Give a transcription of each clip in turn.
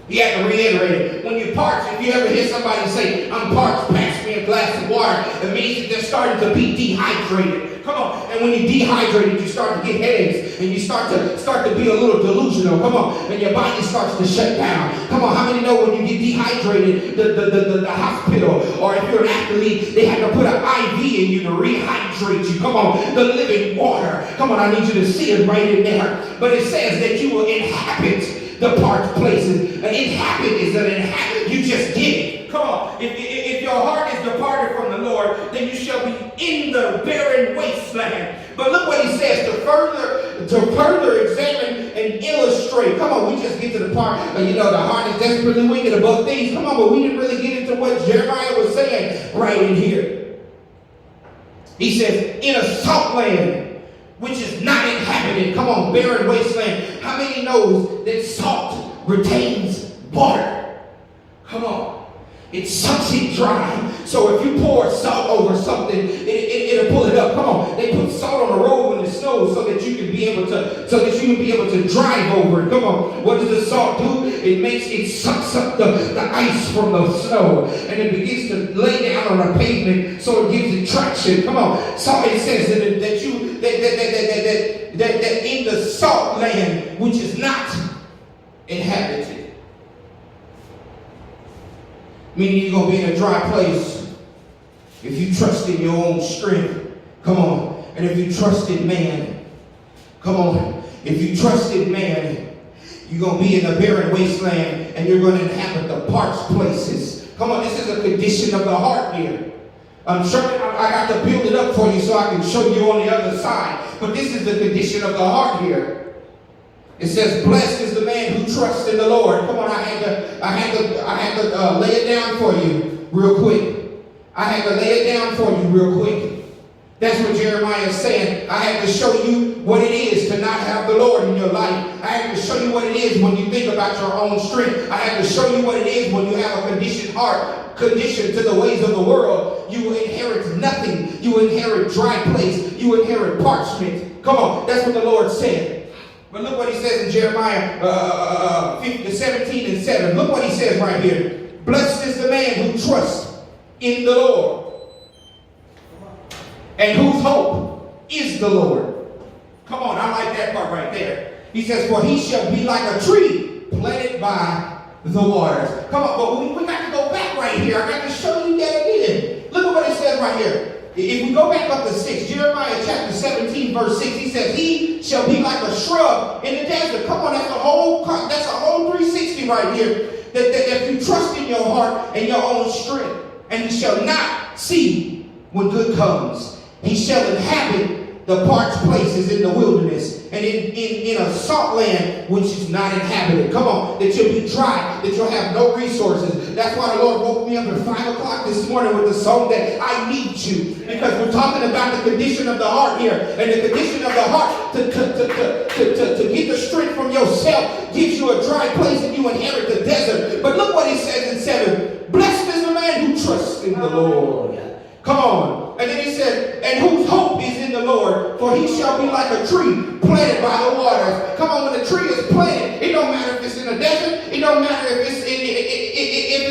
He had to reiterate it. When you're parched, if you ever hear somebody say, I'm parched, pass me a glass of water, it means that they're starting to be dehydrated. Come on. And when you're dehydrated, you start to get headaches, and you start to be a little delusional. Come on. And your body starts to shut down. Come on. How many know when you get dehydrated, the hospital, or if you're an athlete, they had to put an IV in you to rehydrate you. Come on. The living water. Come on. I need you to see it right in there. But it says that you will inhabit the parched places. An inhabit is an inhabit. You just did it. Come on. If your heart is departed from the Lord, then you shall be in the barren wasteland. But look what he says to further examine and illustrate. Come on, we just get to the part, the heart is desperately wicked above things. Come on, but we didn't really get into what Jeremiah was saying right in here. He says, in a salt land, which is not inhabited. Come on, barren wasteland. How many knows that salt retains water? Come on. It sucks it dry. So if you pour salt over something, it'll pull it up. Come on. They put salt on the road when it snows so that you can be able to drive over it. Come on. What does the salt do? It sucks up the ice from the snow, and it begins to lay down on the pavement so it gives it traction. Come on. So it says that in the salt land, which is not inhabited. Meaning you're going to be in a dry place if you trust in your own strength. Come on. And if you trust in man, come on. If you trust in man, you're going to be in a barren wasteland, and you're going to inhabit the parched places. Come on, this is a condition of the heart here. I'm sure I got to build it up for you so I can show you on the other side. But this is the condition of the heart here. It says, blessed is the man who trusts in the Lord. Come on, I had to lay it down for you real quick. I had to lay it down for you real quick. That's what Jeremiah is saying. I had to show you what it is to not have the Lord in your life. I had to show you what it is when you think about your own strength. I had to show you what it is when you have a conditioned heart, conditioned to the ways of the world. You will inherit nothing. You will inherit dry place. You will inherit parchment. Come on, that's what the Lord said. But look what he says in Jeremiah 17 and 7. Look what he says right here. Blessed is the man who trusts in the Lord, and whose hope is the Lord. Come on, I like that part right there. He says, for he shall be like a tree planted by the waters. Come on, but we got to go back right here. I got to show you that again. Look at what it says right here. If we go back up to 6, Jeremiah chapter 17, verse 6, he says, he shall be like a shrub in the desert. Come on, that's a whole 360 right here. That if you trust in your heart and your own strength, and he shall not see when good comes. He shall inhabit the parched places in the wilderness, and in a salt land which is not inhabited. Come on, that you'll be dry, that you'll have no resources. That's why the Lord woke me up at 5 o'clock this morning with the song that I need you. Because we're talking about the condition of the heart here. And the condition of the heart to get the strength from yourself gives you a dry place and you inherit the desert. But look what he says in 7. Blessed is the man who trusts in the Lord. Come on. And then he said, and whose hope is in the Lord, for he shall be like a tree planted by the waters. Come on, when the tree is planted, it don't matter if it's in the desert, it don't matter if it's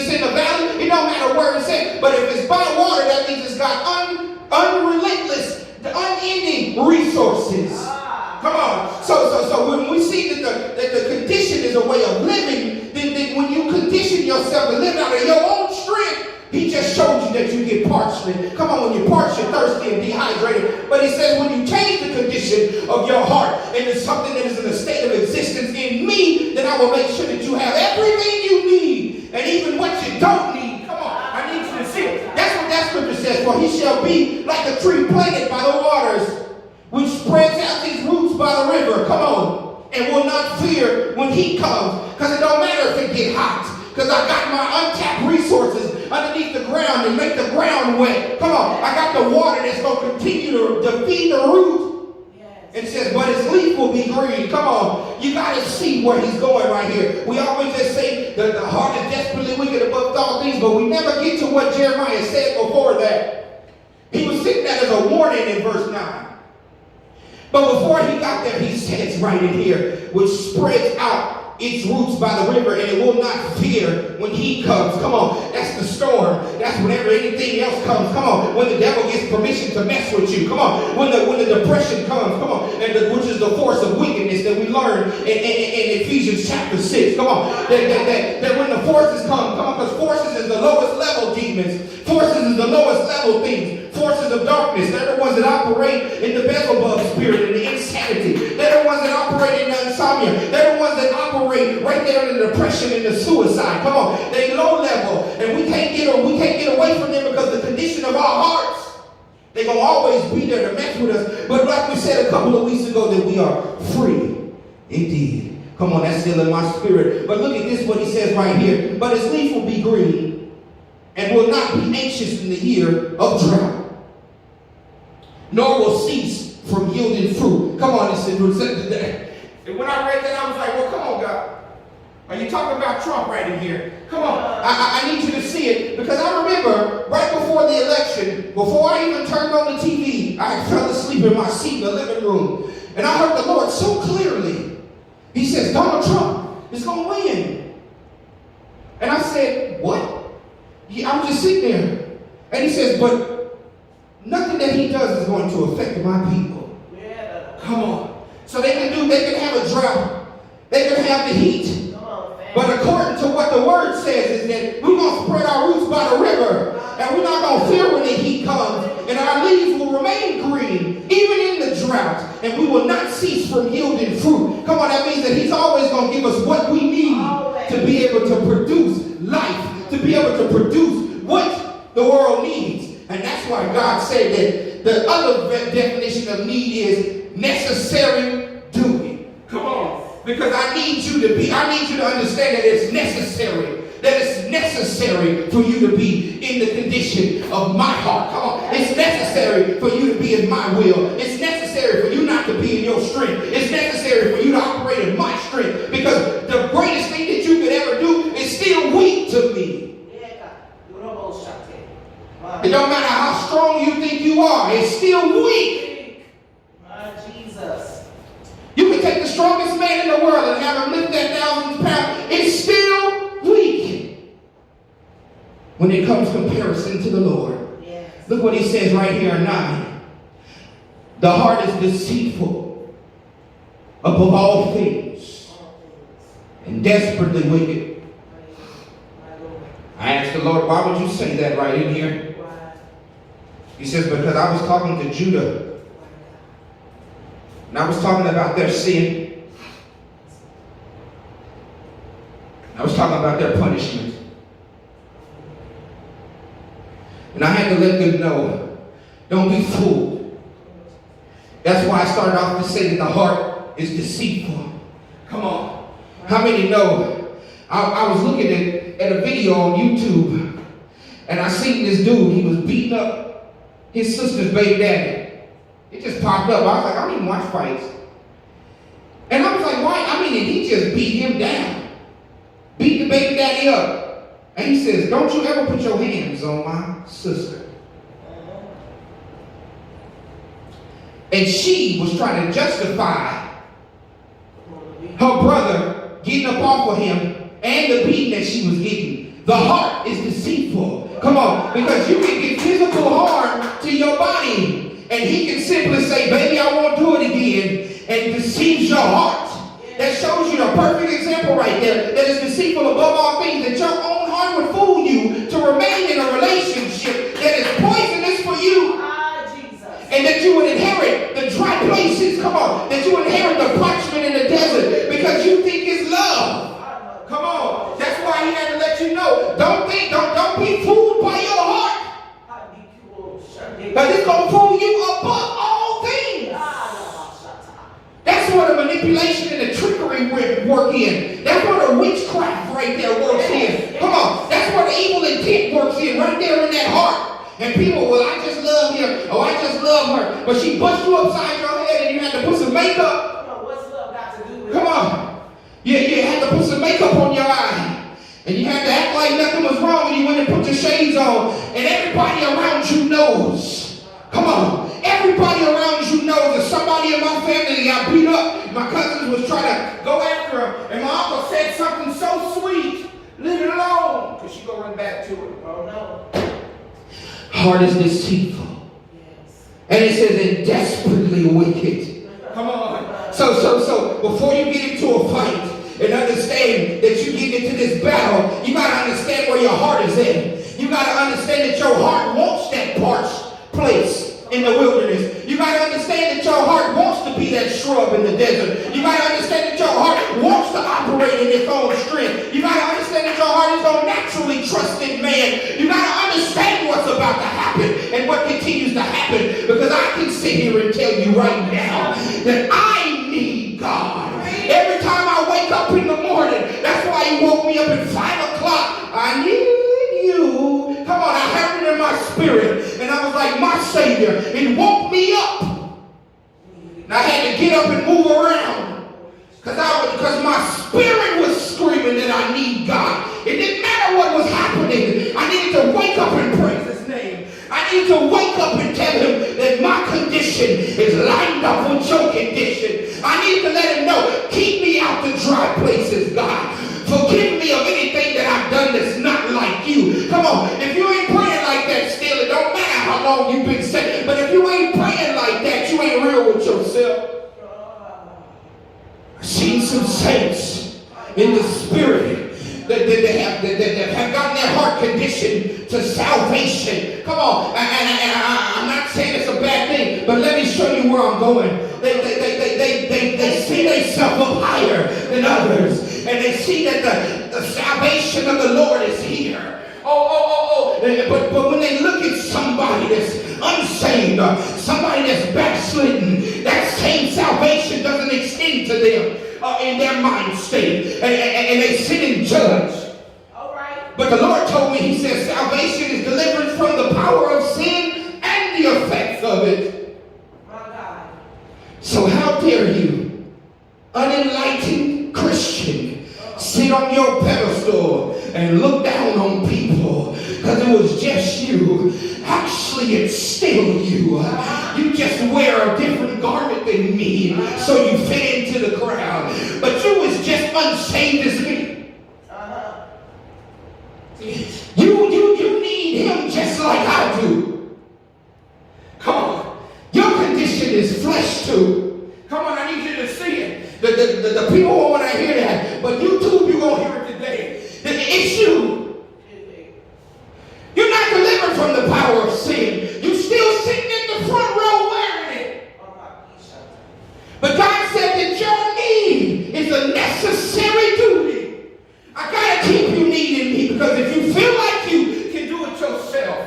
in the valley, it don't matter where it's at. But if it's by water, that means it's got unrelentless, unending resources. Come on. So when we see that the condition is a way of living, then when you condition yourself to live out of your own strength, he just showed you that you get parchment. Come on, when you're parched, you're thirsty and dehydrated. But he says when you change the condition of your heart into something that is in a state of existence in me, then I will make sure that you have everything you need and even what you don't need. Come on, I need you to see it. That's what that scripture says. For he shall be like a tree planted by the waters, which spreads out his roots by the river. Come on, and will not fear when heat comes. Because it don't matter if it get hot. Because I got my untapped resources underneath the ground and make the ground wet. Come on. I got the water that's going to continue to feed the root. Yes. And it says, but his leaf will be green. Come on. You got to see where he's going right here. We always just say that the heart is desperately wicked above all things, but we never get to what Jeremiah said before that. He was sitting there as a warning in verse 9. But before he got there, he says right in here, which spreads out its roots by the river, and it will not atmosphere when heat comes. Come on. That's the storm. That's whenever anything else comes. Come on. When the devil gets permission to mess with you. Come on. When the depression comes. Come on. Which is the force of wickedness that we learn in Ephesians chapter 6. Come on. That when the forces come on, because forces is the lowest level demons. Forces is the lowest level things. Forces of darkness. They're the ones that operate in the Beelzebub spirit and the insanity. They're the ones that operate in the insomnia. They're the ones that operate right there in the depression and the suicide. Come on. They low level. And we can't get away from them because the condition of our hearts. They're going to always be there to mess with us. But like we said a couple of weeks ago, that we are free indeed. Come on, that's still in my spirit. But look at this, what he says right here. But his leaf will be green and will not be anxious in the year of drought, nor will cease from yielding fruit. Come on, and when I read that, I was like, well, come on, God. Are you talking about Trump right in here? Come on. I need you to see it, because I remember right before the election, before I even turned on the TV, I fell asleep in my seat in the living room. And I heard the Lord so clearly. He says, Donald Trump is going to win. And I said, what? I was just sitting there. And he says, but nothing that he does is going to affect my people. Yeah. Come on. So they can have a drought. They can have the heat. But according to what the word says is that we're going to spread our roots by the river. And we're not going to fear when the heat comes. And our leaves will remain green, even in the drought. And we will not cease from yielding fruit. Come on, that means that he's always going to give us what we need to be able to produce life, to be able to produce what the world needs. And that's why God said that the other definition of need is necessary doing. Come on. Because I need you to understand that it's necessary. That it's necessary for you to be in the condition of my heart. Come on. It's necessary for you to be in my will. It's necessary for you not to be in your strength. It's necessary for you to operate in my strength. Because the greatest thing that you could ever do is still weak to me. It don't matter how strong you think you are. It's still weak. My Jesus. You can take the strongest man in the world and have him lift that 1,000 pounds. It's still weak when it comes comparison to the Lord. Yes. Look what he says right here in 9. The heart is deceitful above all things and desperately wicked. I asked the Lord, why would you say that right in here? He says, because I was talking to Judah. And I was talking about their sin. I was talking about their punishment. And I had to let them know, don't be fooled. That's why I started off to say that the heart is deceitful. Come on. How many know? I was looking at a video on YouTube, and I seen this dude. He was beating up his sister's baby daddy. It just popped up. I was like, I don't even watch fights. And I was like, why? I mean, he just beat him down. Beat the baby daddy up. And he says, don't you ever put your hands on my sister. And she was trying to justify her brother getting up off of him and the beating that she was getting. The heart is deceitful. Come on, because you can get physical harm to your body. And he can simply say, baby, I won't do it again. And deceives your heart. That shows you the perfect example right there. That is deceitful above all things. That your own heart would fool you to remain in a relationship that is poisonous for you. And that you would inherit the dry places. Come on. That you would inherit the parchment in the desert. Because you think it's love. Come on. That's why he had to let you know. Don't be fooled by your heart. Because it's going to fool you above all things. That's where the manipulation and the trickery work in. That's where the witchcraft right there works in. Come on. That's where the evil intent works in. Right there in that heart. And people, well, I just love him. Oh, I just love her. But she bust you upside your head and you had to put some makeup. Come on, what's love got to do with it? Come on. You had to put some makeup on your eye. And you had to act like nothing was wrong when you went and put your shades on. And everybody around you knows. Come on. Everybody around you knows that somebody in my family got beat up. My cousins was trying to go after him. And my uncle said something so sweet. to it. Oh no. Heart is deceitful. Yes. And it says, and desperately wicked. Come on. So before you get into a fight and understand that you get into this battle, you got to understand where your heart is at. You got to understand that your heart wants that parched place in the wilderness. You got to understand that your heart wants to be that shrub in the desert. You got to understand that your heart wants to operate in its own strength. You got to understand that your heart is don't naturally trust in man. You got to understand what's about to happen and what continues to happen, because I can sit here and tell you right now that I need God. Every time I wake up in the morning, that's why he woke me up at 5 o'clock. I need you. Come on, I heard it in my spirit, and I was like, my Savior, it woke me up. And I had to get up and move around because my spirit was screaming that I need God. It didn't matter what was happening. I needed to wake up and praise his name. I needed to wake up and tell him that my condition is lined up with your condition. I needed to let him know, keep me out the dry places, God. Forgive me of anything that I've done that's not like you. Come on, if you ain't praying like that still, it don't matter how long you've been saved. But if you ain't praying like that, you ain't real with yourself. I've seen some saints in the spirit that have gotten their heart conditioned to salvation. Come on, and I'm not saying it's a bad thing, but let me show you where I'm going. They see themselves up higher than others, and they see that the salvation of the Lord is here. But when they look at somebody that's unsaved, somebody that's backslidden, that same salvation doesn't extend to them in their mind state, and they sit and judge. All right. But the Lord told me, he says, salvation is deliverance from the power of sin and the effects of it. My God. So how dare you, unenlightened Christian, sit on your pedestal and look down on people because it was just you. Actually, it's still you. You just wear a different garment than me, so you fit into the crowd. But you was just unsaved as me. You need him just like I do. Come on. Your condition is flesh too. Come on, I need you to see it. The people won't want to hear that, but YouTube, you're going to hear it today. It's you. You're not delivered from the power of sin. You're still sitting in the front row wearing it. But God said that your need is a necessary duty. I got to keep you needing me, because if you feel like you can do it yourself,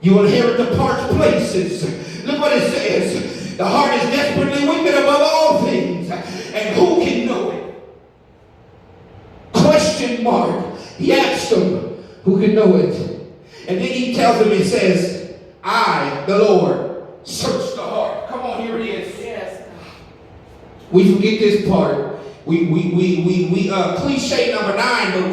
you will inherit the parched places. Look what it says. The heart is desperately wicked above all things, and who can know it? Question mark. He asked them, who can know it? And then he tells them, he says, I, the Lord, search the heart. Come on, here it is. Yes. We forget this part. We cliche number 9, but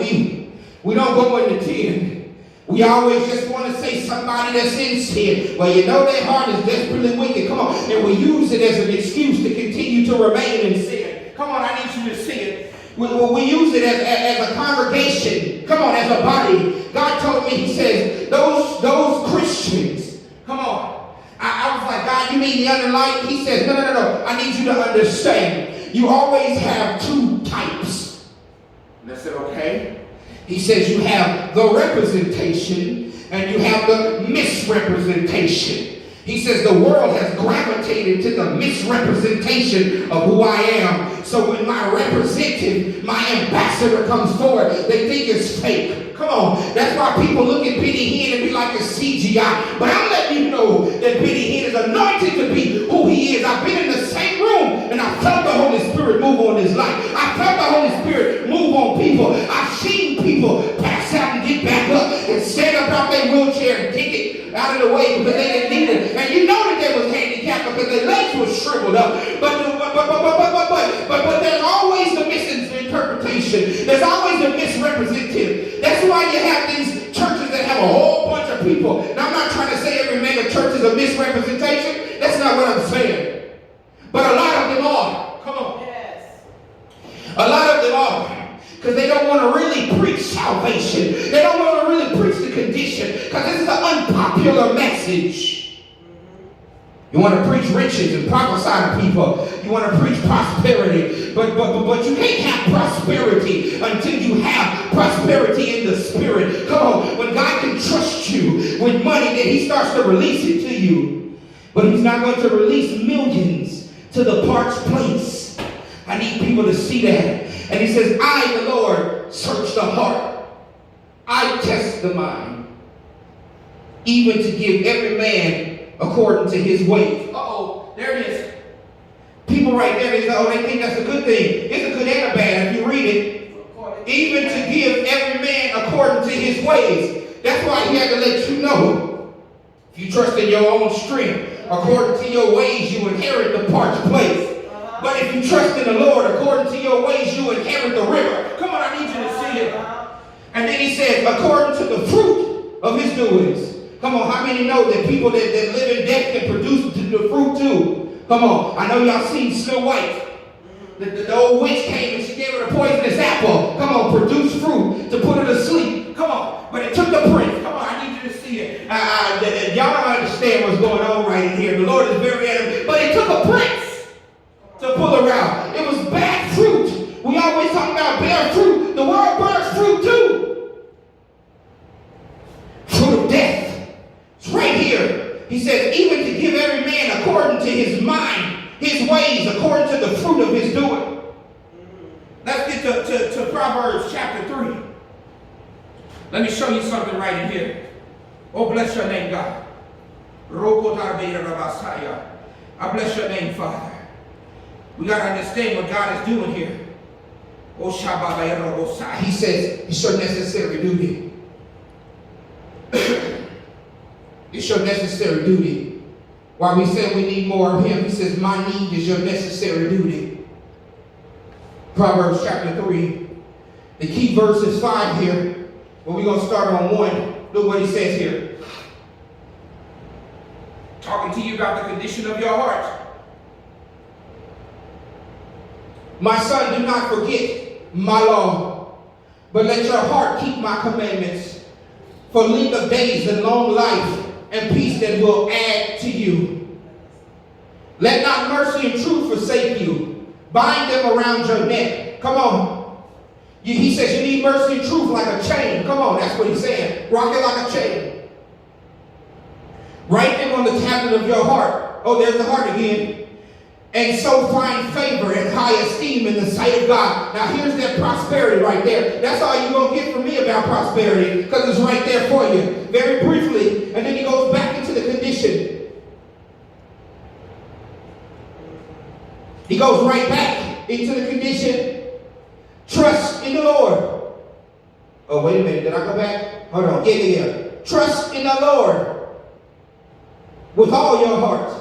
we don't go into 10. We always just want to say somebody that's in sin. Well, you know their heart is desperately wicked. Come on. And we use it as an excuse to continue to remain in sin. Come on, I need you to see it. We use it as a congregation. Come on, as a body. God told me, he says, those Christians, come on. I was like, God, you mean the unenlightened? He says, no. I need you to understand. You always have 2 types. And I said, okay. He says you have the representation and you have the misrepresentation. He says the world has gravitated to the misrepresentation of who I am. So when my representative, my ambassador comes forward, they think it's fake. Come on. That's why people look at Benny Hinn and be like it's CGI. But I'm letting you know that Benny Hinn is anointed to be who he is. I've been in the same room and I felt the Holy Spirit move on his life. I felt the Holy Spirit move on people. I've seen people pass out and get back up and stand up out their wheelchair and kick it out of the way because they didn't need it. And you know that they was handicapped because their legs were shriveled up. But there's always the misinterpretation. There's always the misrepresentative. That's why you have these churches that have a whole bunch of people. Now, I'm not trying to say every mega church is a misrepresentation. That's not what I'm saying. But a lot of them are. Come on. Yes. A lot of them are. Because they don't want to really preach salvation. They don't want to really preach popular message. You want to preach riches and prophesy to people. You want to preach prosperity. But you can't have prosperity until you have prosperity in the spirit. Come on. When God can trust you with money, then he starts to release it to you. But he's not going to release millions to the parched place. I need people to see that. And he says, I, the Lord, search the heart. I test the mind. Even to give every man according to his ways. Uh-oh, there it is. People right there, they say, oh, they think that's a good thing. It's a good and a bad if you read it. Even to give every man according to his ways. That's why he had to let you know. If you trust in your own strength, according to your ways, you inherit the parched place. But if you trust in the Lord, according to your ways, you inherit the river. Come on, I need you to see it. And then he says, according to the fruit of his doings. Come on, how many know that people that live in death can produce the fruit too? Come on, I know y'all seen Snow White. The old witch came and she gave her a poisonous apple. Come on, produce fruit to put her to sleep. Come on, but it took the prince. Come on, I need you to see it. Y'all don't understand what's going on right in here. The Lord is very adamant. But it took a prince to pull her out. It was bad fruit. We always talk about bad fruit. The world bears fruit too. Fruit of death. It's right here. He says, even to give every man according to his mind, his ways, according to the fruit of his doing. Let's get to Proverbs chapter 3. Let me show you something right in here. Oh, bless your name, God. I bless your name, Father. We got to understand what God is doing here. He says, it's your necessary duty. It's your necessary duty. While we say we need more of him, he says, my need is your necessary duty. Proverbs chapter 3. The key verse is 5 here. But we're going to start on 1. Look what he says here. Talking to you about the condition of your heart. My son, do not forget my law, but let your heart keep my commandments. For length of days and long life and peace that will add to you. Let not mercy and truth forsake you. Bind them around your neck. Come on. He says you need mercy and truth like a chain. Come on, that's what he's saying. Rock it like a chain. Write them on the tablet of your heart. Oh, there's the heart again. And so find favor and high esteem in the sight of God. Now here's that prosperity right there. That's all you're going to get from me about prosperity, because it's right there for you. Very briefly, and then he goes back into the condition. He goes right back into the condition. Trust in the Lord. Oh, wait a minute. Did I go back? Hold on. Yeah. Trust in the Lord with all your heart.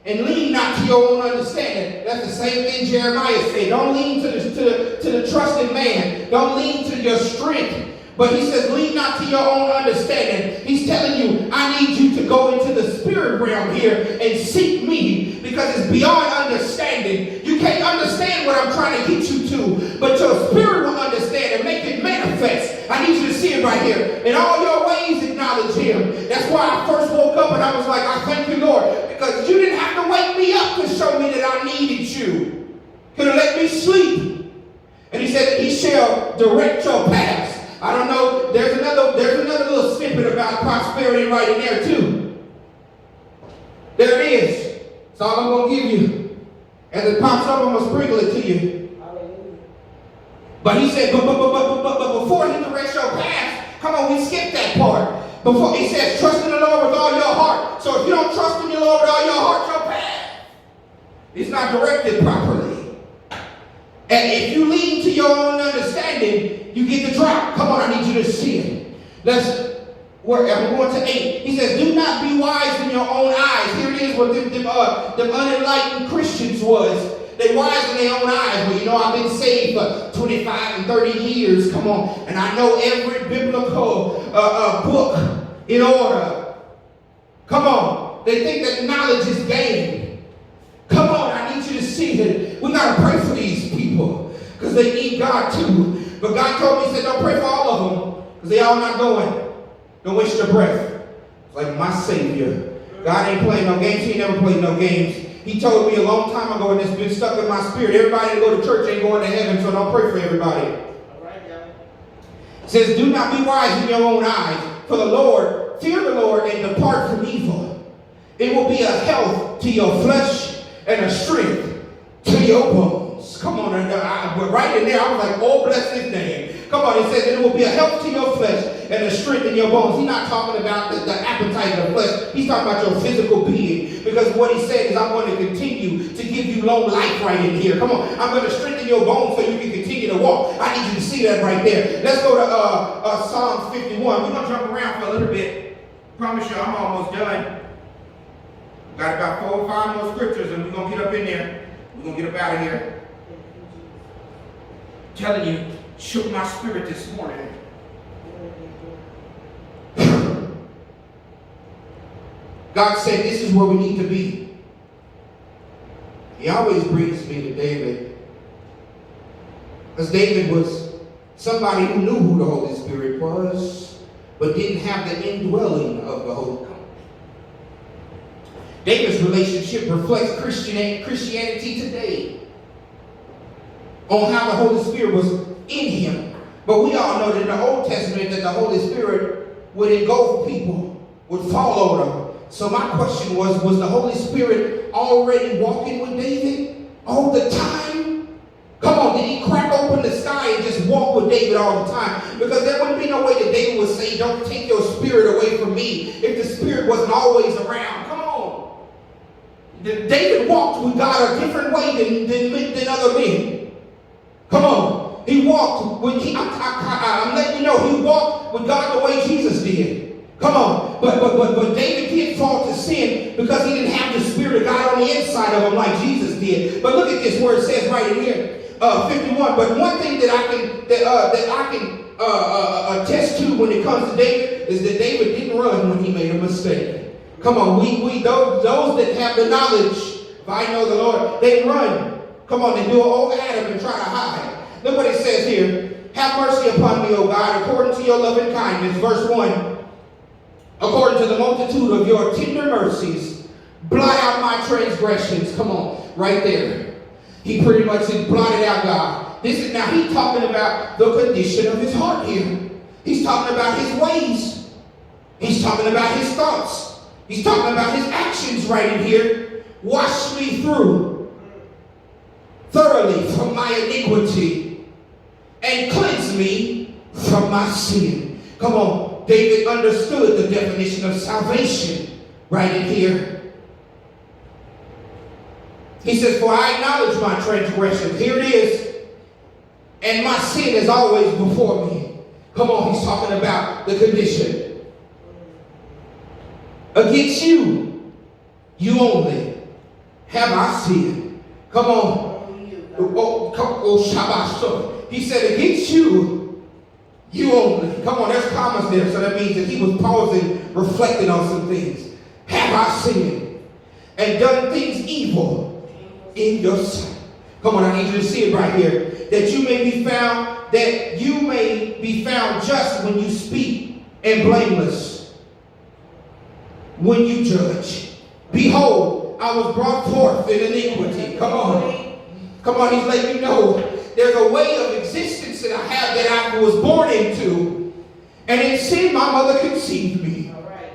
And lean not to your own understanding. That's the same thing Jeremiah said. Don't lean to the trust in man. Don't lean to your strength. But he says, lean not to your own understanding. He's telling you, I need you to go into the spirit realm here and seek me, because it's beyond understanding. You can't understand what I'm trying to get you to, but your spirit will understand and make it manifest. I need you to see it right here. In all your ways, acknowledge him. That's why I first woke up and I was like, I thank you, Lord, because you didn't have to wake me up to show me that I needed you. Could have let me sleep. And he said, he shall direct your paths. I don't know, there's another little snippet about prosperity right in there too. There it is. That's all I'm going to give you. As it pops up, I'm going to sprinkle it to you. But he said, but before he directs your paths, come on, we skipped that part. Before he says, trust in the Lord with all your heart. So if you don't trust in the Lord with all your heart, your path is not directed properly. And if you lean to your own understanding, you get the drop. Come on, I need you to see it. We're going to 8. He says, do not be wise in your own eyes. Here it is what them unenlightened Christians was. They wise in their own eyes. Well, you know, I've been saved for 25 and 30 years. Come on. And I know every biblical book in order. Come on. They think that knowledge is gained. Come on, I need you to see that we got to pray for these people because they need God too. But God told me, he said, don't pray for all of them because they all not going. Don't waste your breath. It's like my Savior. God ain't playing no games. He ain't never played no games. He told me a long time ago, and it's been stuck in my spirit. Everybody that go to church ain't going to heaven, so don't pray for everybody. All right, now. It says, do not be wise in your own eyes. For the Lord, fear the Lord and depart from evil. It will be a health to your flesh and a strength to your bones. Come on, right in there, I was like, oh, bless his name. Come on, it says it will be a help to your flesh and a strength in your bones. He's not talking about the appetite of the flesh. He's talking about your physical being. Because what he said is, I'm going to continue to give you long life right in here. Come on, I'm going to strengthen your bones so you can continue to walk. I need you to see that right there. Let's go to Psalms 51. We're going to jump around for a little bit. Promise you, I'm almost done. Got about 4 or 5 more scriptures, and we're going to get up in there. We're going to get up out of here. I'm telling you, shook my spirit this morning. God said this is where we need to be. He always brings me to David. Because David was somebody who knew who the Holy Spirit was, but didn't have the indwelling of the Holy Spirit. David's relationship reflects Christianity today on how the Holy Spirit was in him. But we all know that in the Old Testament that the Holy Spirit would engulf people, would fall over them. So my question was the Holy Spirit already walking with David all the time? Come on, did he crack open the sky and just walk with David all the time? Because there wouldn't be no way that David would say, don't take your spirit away from me, if the spirit wasn't always around. Come on. David walked with God a different way than other men. Come on. He walked with, I'm letting you know, he walked with God the way Jesus did. Come on. But David did fall to sin because he didn't have the Spirit of God on the inside of him like Jesus did. But look at this where it says right in here, 51. But one thing that I can attest to when it comes to David is that David didn't run when he made a mistake. Come on, those that have the knowledge, if I know the Lord, they run. Come on, they do an old Adam and try to hide. Look what it says here. Have mercy upon me, O God, according to your loving kindness. Verse 1. According to the multitude of your tender mercies, blot out my transgressions. Come on, right there. He pretty much has blotted out God. Now he's talking about the condition of his heart here. He's talking about his ways. He's talking about his thoughts. He's talking about his actions right in here. Wash me through thoroughly from my iniquity and cleanse me from my sin. Come on, David understood the definition of salvation right in here. He says, for I acknowledge my transgressions. Here it is. And my sin is always before me. Come on, he's talking about the condition. Against you, you only, have I sinned. Come on. Oh, Shabbat. He said, against you, you only. Come on, there's commas there. So that means that he was pausing, reflecting on some things. Have I sinned and done things evil in your sight? Come on, I need you to see it right here. That you may be found just when you speak and blameless when you judge. Behold, I was brought forth in iniquity. Come on. Come on, he's letting you know there's a way of existence that I have that I was born into. And in sin, my mother conceived me. All right.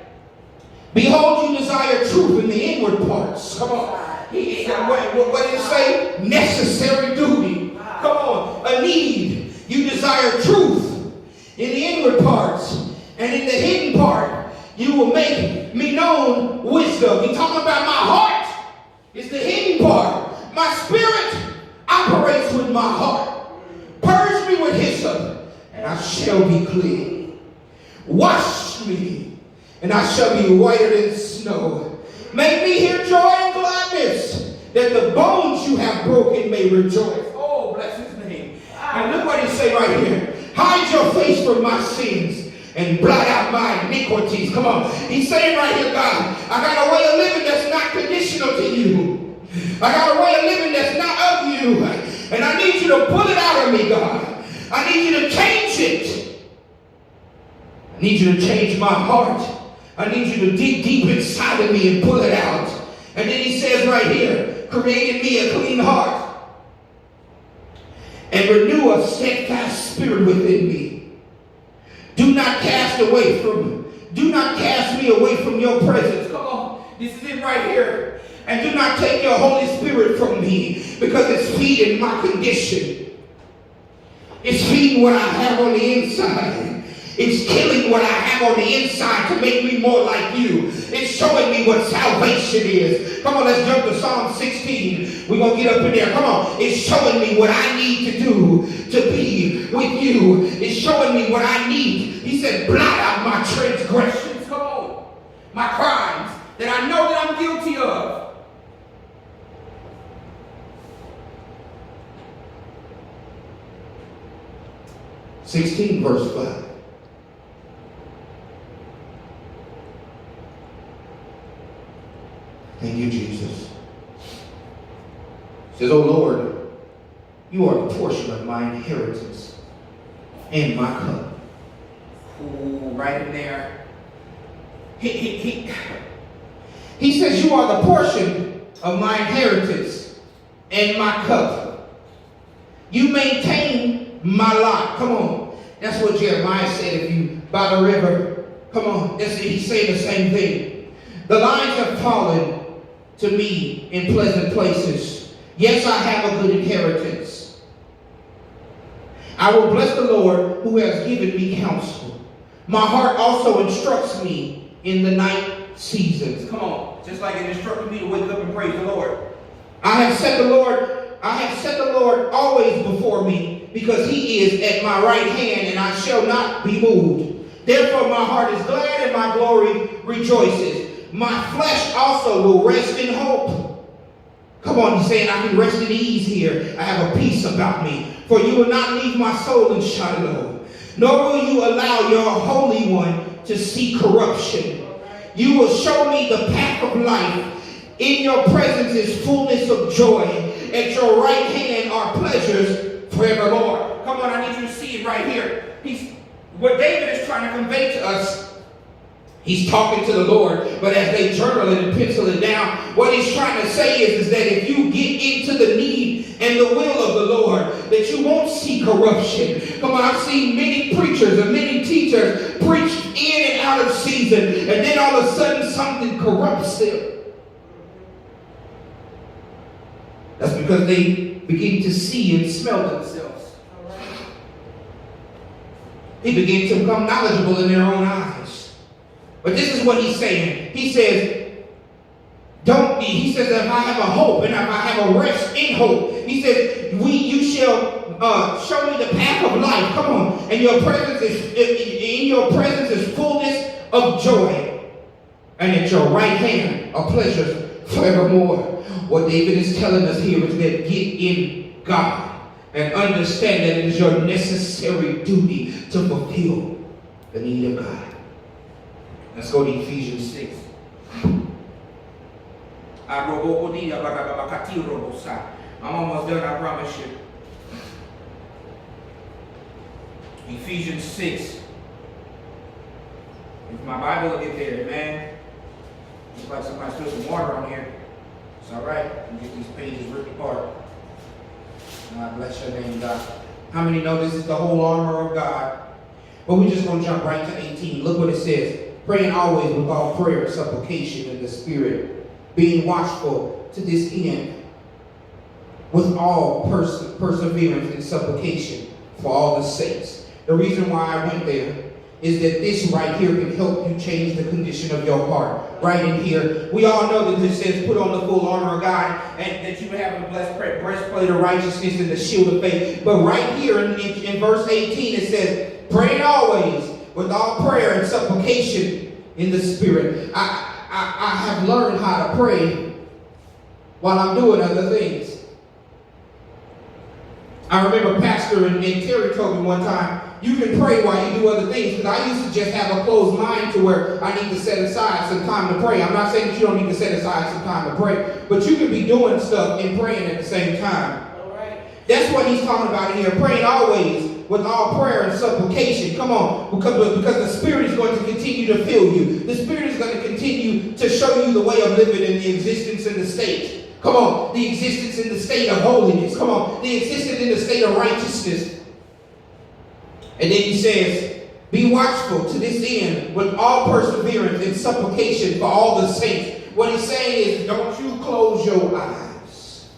Behold, you desire truth in the inward parts. Come on. What did it say? Necessary duty. Come on. A need. You desire truth in the inward parts. And in the hidden part, you will make me known wisdom. He's talking about my heart. It's the hidden part. My spirit operates with my heart. Purge me with hyssop, and I shall be clean. Wash me, and I shall be whiter than snow. Make me hear joy and gladness, that the bones you have broken may rejoice. Oh, bless his name. And look what he say right here. Hide your face from my sins and blot out my iniquities. Come on. He's saying right here, God, I got a way of living that's not conditional to you. I got a way of living that's not of you. And I need you to pull it out of me, God. I need you to change it. I need you to change my heart. I need you to dig deep inside of me and pull it out. And then he says right here, create in me a clean heart and renew a steadfast spirit within me. Do not cast me away from your presence. Come on, this is it right here. And do not take your Holy Spirit from me, because it's feeding my condition. It's feeding what I have on the inside. It's killing what I have on the inside to make me more like you. It's showing me what salvation is. Come on, let's jump to Psalm 16. We're going to get up in there. Come on. It's showing me what I need to do to be with you. It's showing me what I need. He said, blot out my transgressions. Come on. My crimes that I know that I'm guilty of. Verse 5. Thank you, Jesus. It says, "O Lord, you are the portion of my inheritance and my cup." Ooh, right in there. He says, you are the portion of my inheritance and my cup. You maintain my lot. Come on. That's what Jeremiah said, if you by the river. Come on. He's saying the same thing. The lines have fallen to me in pleasant places. Yes, I have a good inheritance. I will bless the Lord who has given me counsel. My heart also instructs me in the night seasons. Come on. Just like it instructed me to wake up and praise the Lord. I have set the Lord always before me, because he is at my right hand, and I shall not be moved. Therefore my heart is glad and my glory rejoices. My flesh also will rest in hope. Come on, he's saying I can rest in ease here. I have a peace about me. For you will not leave my soul in Shiloh, nor will you allow your Holy One to see corruption. You will show me the path of life. In your presence is fullness of joy. At your right hand are pleasures forevermore. Come on, I need you to see it right here. What David is trying to convey to us, he's talking to the Lord, but as they journal it and pencil it down, what he's trying to say is that if you get into the need and the will of the Lord, that you won't see corruption. Come on, I've seen many preachers and many teachers preach in and out of season, and then all of a sudden something corrupts them. That's because they begin to see and smell themselves. They begin to become knowledgeable in their own eyes. But this is what he's saying. He says, he says, if I have a hope and if I have a rest in hope, he says, you shall show me the path of life. Come on. And in your presence is fullness of joy. And at your right hand are pleasures forevermore. What David is telling us here is that get in God and understand that it is your necessary duty to fulfill the need of God. Let's go to Ephesians 6. I'm almost done, I promise you. Ephesians 6. If my Bible will get there, man. Looks like somebody spilled some water on here. It's all right. You get these pages ripped apart. God bless your name, God. How many know this is the whole armor of God? But we're just going to jump right to 18. Look what it says. Praying always with all prayer and supplication in the Spirit, being watchful to this end, with all perseverance and supplication for all the saints. The reason why I went there is that this right here can help you change the condition of your heart. Right in here. We all know that this says put on the full armor of God, and that you have a blessed breastplate of righteousness and the shield of faith. But right here in verse 18 it says, praying always with all prayer and supplication in the Spirit. I have learned how to pray while I'm doing other things. I remember Pastor and Terry told me one time, you can pray while you do other things, because I used to just have a closed mind to where I need to set aside some time to pray. I'm not saying that you don't need to set aside some time to pray, but you can be doing stuff and praying at the same time. All right. That's what he's talking about here, praying always with all prayer and supplication. Come on, because the Spirit is going to continue to fill you. The Spirit is going to continue to show you the way of living in the existence in the state. Come on, the existence in the state of holiness. Come on, the existence in the state of righteousness. And then he says, be watchful to this end with all perseverance and supplication for all the saints. What he's saying is, don't you close your eyes.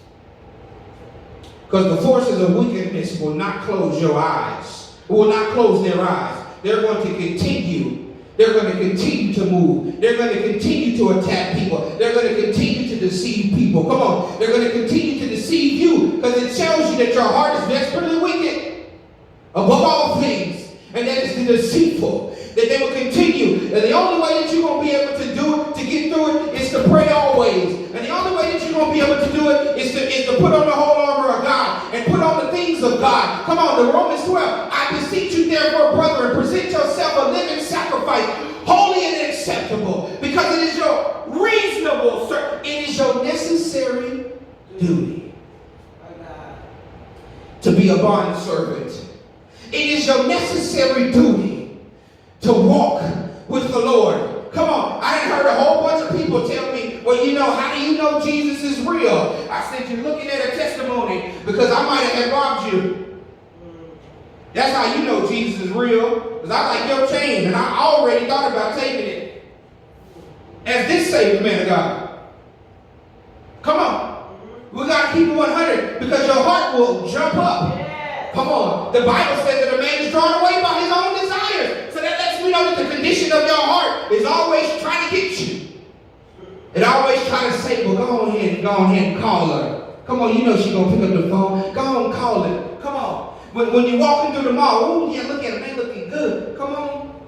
Because the forces of wickedness will not close your eyes. Will not close their eyes. They're going to continue. They're going to continue to move. They're going to continue to attack people. They're going to continue to deceive people. Come on. They're going to continue to deceive you because it tells you that your heart is desperately wicked above all things. And that is the deceitful. That they will continue. And the only way that you're going to be able to do it, to get through it, is to pray always. And the only way that you're going to be able to do it is to put on the whole armor of God and put on the things of God. Come on, the Romans 12. I beseech you therefore, brethren, present yourself a living sacrifice, holy and acceptable, because it is your reasonable, it is your necessary duty to be a bondservant. It is your necessary duty to walk with the Lord. Come on, I heard a whole bunch of people tell me, well, you know, how do you know Jesus is real? I said, you're looking at a testimony because I might have robbed you. That's how you know Jesus is real. Because I like your chain and I already thought about taking it. As this saved man of God. Come on. We got to keep it 100 because your heart will jump up. Come on. The Bible says that a man is drawn away by his own desires. So that lets me know that the condition of your heart is always trying to get you. It always trying to say, well, go on ahead and call her. Come on, you know she's going to pick up the phone. Go on, call it. Come on. When you're walking through the mall, oh yeah, look at them, they looking good. Come on.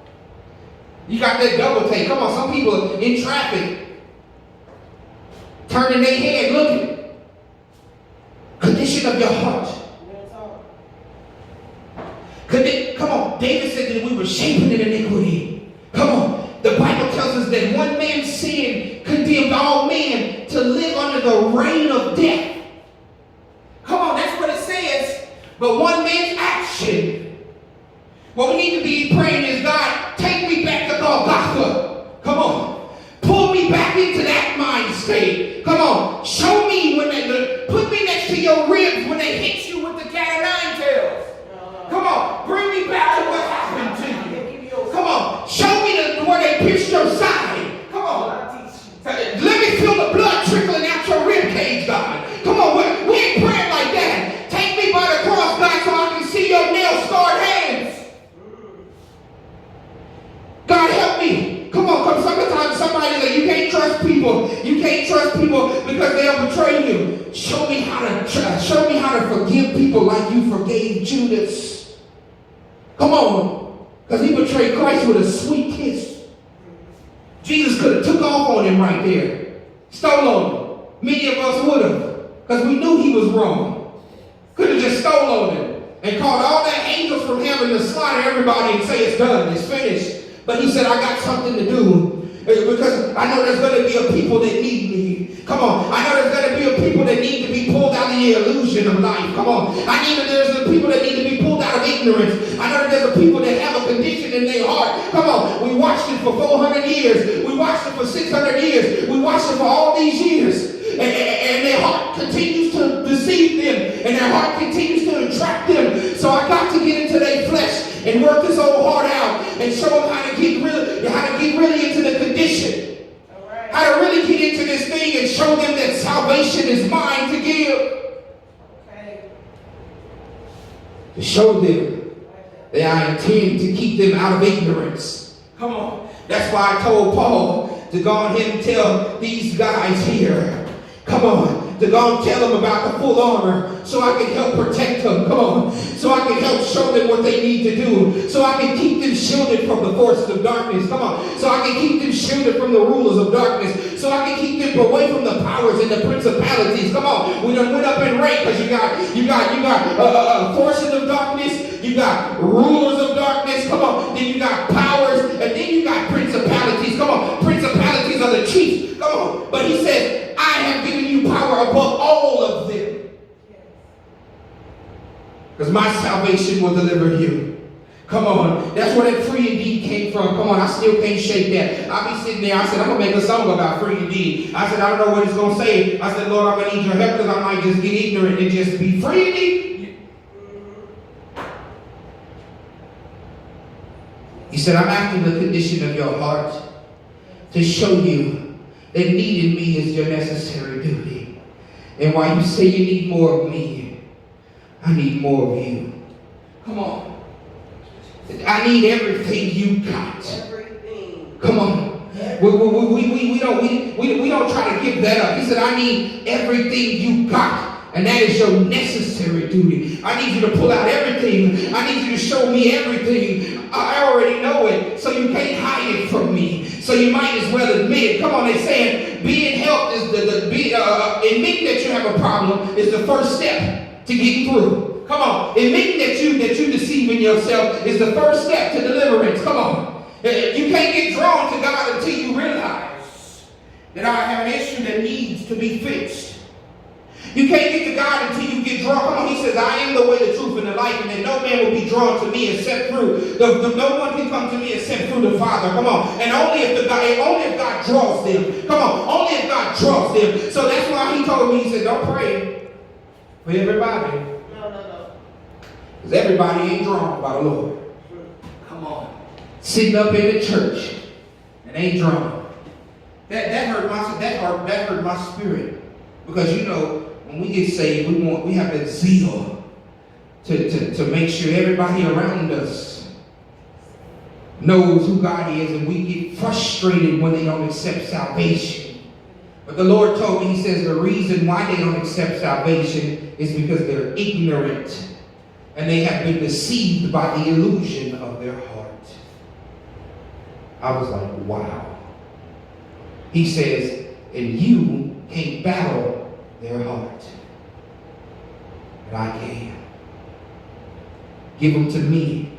You got that double take. Come on, some people in traffic turning their head looking. Condition of your heart. Come on, David said that we were shapen in iniquity. Come on, the Bible tells us that one man's sin condemned all men to live under the reign of death. Come on, that's what it says. But one man's action. What we need to be praying is, God, take me back to Golgotha. Come on, pull me back into that mind state. Come on, show me when they put me next to your ribs when they hit you with the cat of nine tails. Come on, bring me back to what happened to you. Come on, show me where they pierced your side. Come on, let me feel the blood trickling out your rib cage, God. Come on, we ain't praying like that. Take me by the cross, God, so I can see your nail-scarred hands. God, help me. Come on, sometimes somebody like, you can't trust people. You can't trust people because they'll betray you. Show me how to forgive people like you forgave Judas. Come on, because he betrayed Christ with a sweet kiss. Jesus could have took off on him right there. Stole on him. Many of us would have, because we knew he was wrong. Could have just stole on him and called all the angels from heaven to slaughter everybody and say it's done, it's finished. But he said, I got something to do. Because I know there's going to be a people that need me. Come on. I know there's going to be a people that need to be pulled out of the illusion of life. Come on. There's a people that need to be pulled out of ignorance. I know there's a people that have a condition in their heart. Come on. We watched it for 400 years. We watched it for 600 years. We watched it for all these years. And their heart continues to deceive them. And their heart continues to entrap them. So I got to get into their flesh and work this old heart out and show them how to get really into the condition. Right. How to really get into this thing and show them that salvation is mine to give. Okay. To show them that I intend to keep them out of ignorance. Come on. That's why I told Paul to go on ahead and tell these guys here. Come on. To go and tell them about the full armor so I can help protect them. Come on. So I can help show them what they need to do. So I can keep them shielded from the forces of darkness. Come on. So I can keep them shielded from the rulers of darkness. So I can keep them away from the powers and the principalities. Come on. We done went up in rank because you got forces of darkness. You got rulers of darkness. Come on. Then you got powers. And then you got principalities. Come on. Principalities are the chiefs. Come on. But he said, I have given you power above all of them. Because my salvation will deliver you. Come on. That's where that free indeed came from. Come on, I still can't shake that. I'll be sitting there. I said, I'm going to make a song about free indeed. I said, I don't know what it's going to say. I said, Lord, I'm going to need your help because I might just get ignorant and just be free indeed. He said, I'm after the condition of your heart to show you that needing me is your necessary duty. And while you say you need more of me, I need more of you. Come on. I need everything you got. Everything. Come on. We don't try to give that up. He said, I need everything you got. And that is your necessary duty. I need you to pull out everything. I need you to show me everything. I already know it, so you can't hide it from me. So you might as well admit it. Come on, they're saying being helped is admitting that you have a problem is the first step to getting through. Come on, admitting that you deceiving yourself is the first step to deliverance. Come on, you can't get drawn to God until you realize that I have an issue that needs to be fixed. You can't get to God until you get drawn. Come on, he says, I am the way, the truth, and the life, and that no man will be drawn to me except through. No one can come to me except through the Father. Come on. And only if God draws them. Come on, only if God draws them. So that's why he told me, he said, don't pray for everybody. No. Because everybody ain't drawn by the Lord. Come on. Sitting up in the church and ain't drawn. That hurt my spirit. Because you know, when we get saved, we have that zeal to make sure everybody around us knows who God is, and we get frustrated when they don't accept salvation. But the Lord told me, he says, the reason why they don't accept salvation is because they're ignorant and they have been deceived by the illusion of their heart. I was like, wow. He says, and you can't battle their heart. But I can. Give them to me.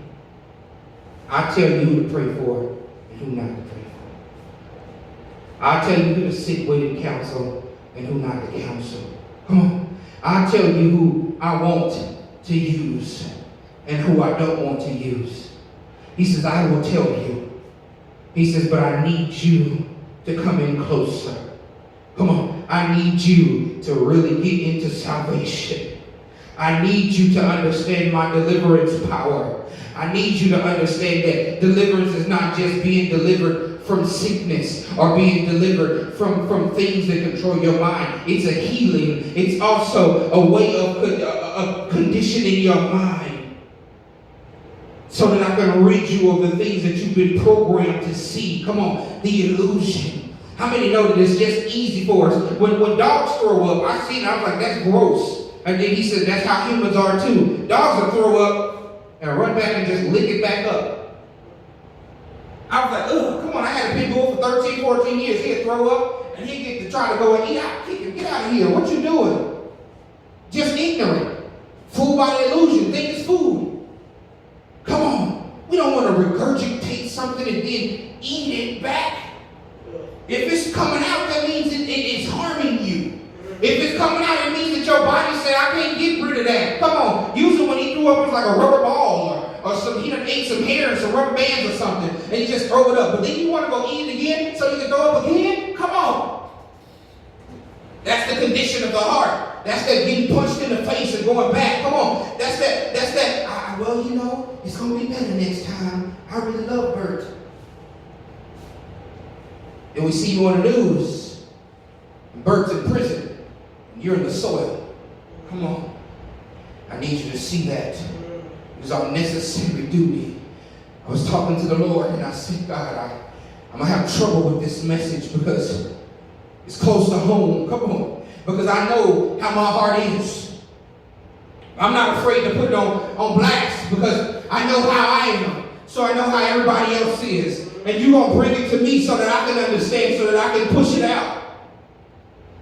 I tell you who to pray for and who not to pray for. I tell you who to sit with and counsel and who not to counsel. Come on. I tell you who I want to use and who I don't want to use. He says, I will tell you. He says, but I need you to come in closer. Come on. I need you to really get into salvation. I need you to understand my deliverance power. I need you to understand that deliverance is not just being delivered from sickness or being delivered from things that control your mind. It's a healing. It's also a way of conditioning your mind so that I can rid you of the things that you've been programmed to see. Come on, the illusion. How many know that it's just easy for us? When dogs throw up, I seen it, I was like, that's gross. And then he said, that's how humans are too. Dogs will throw up and run back and just lick it back up. I was like, ugh, come on, I had a pit bull for 13, 14 years. He'd throw up and he'd get to try to go and eat out. Kick him, get out of here. What you doing? Just ignorant. Fooled by the illusion. Think it's food. Come on. We don't want to regurgitate something and then eat it back. If it's coming out, that means it's harming you. If it's coming out, it means that your body said, I can't get rid of that. Come on. Usually when he threw up, it's like a rubber ball or he done ate some hair and some rubber bands or something, and you just throw it up. But then you want to go eat it again so you can throw up again? Come on. That's the condition of the heart. That's that getting punched in the face and going back. Come on. That's that, well, you know, it's going to be better next time. I really love Bert. And we see you on the news. Bert's in prison. And you're in the soil. Come on. I need you to see that. It was our necessary duty. I was talking to the Lord and I said, God, I'm going to have trouble with this message because it's close to home. Come on. Because I know how my heart is. I'm not afraid to put it on blast because I know how I am. So I know how everybody else is. And you're going to bring it to me so that I can understand, so that I can push it out.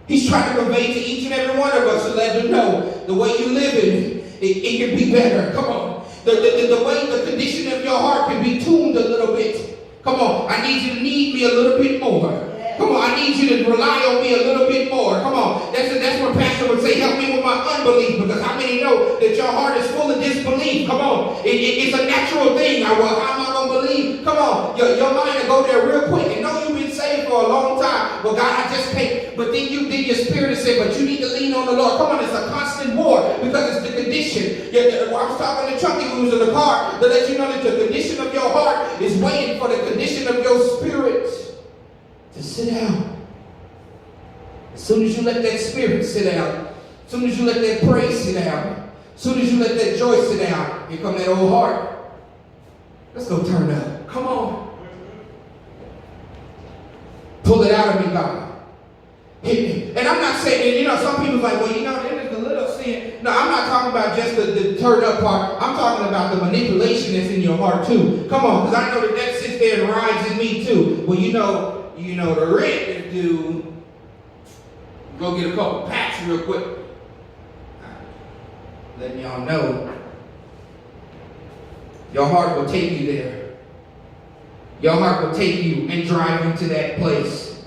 He's trying to convey to each and every one of us to let them know the way you live in it can be better. Come on. The way the condition of your heart can be tuned a little bit. Come on. I need you to need me a little bit more. Come on. I need you to rely on me a little bit more. Come on. That's when Pastor would say, help me with my unbelief. Because how many know that your heart is full of disbelief? Come on. It's a natural thing. Well, how am I going to believe? Come on. Your mind will go there real quick. And know you've been saved for a long time. Well, God, I just can't. But then your spirit is saying, but you need to lean on the Lord. Come on. It's a constant war because it's the condition. I was talking to Chucky who was in the car to let you know that the condition of your heart is waiting for the condition of your spirit to sit down. As soon as you let that spirit sit down, as soon as you let that praise sit down, as soon as you let that joy sit down, here come that old heart. Let's go turn up. Come on. Pull it out of me, God. And I'm not saying, some people's like, well, there's the little sin. No, I'm not talking about just the turn up part. I'm talking about the manipulation that's in your heart too. Come on, because I know that sits there and rides in me too. Well, the rent is due. Go get a couple packs real quick. Letting y'all know. Your heart will take you there. Your heart will take you and drive you to that place.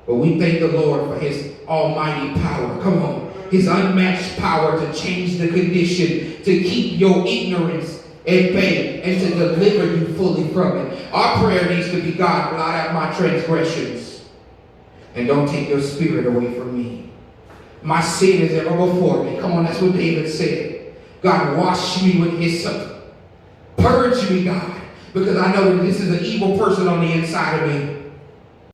But we thank the Lord for his almighty power. Come on. His unmatched power to change the condition, to keep your ignorance at bay, and to deliver you fully from it. Our prayer needs to be, God, blot out my transgressions, and don't take your spirit away from me. My sin is ever before me. Come on, that's what David said. God, wash me with hyssop. Purge me, God, because I know that this is an evil person on the inside of me.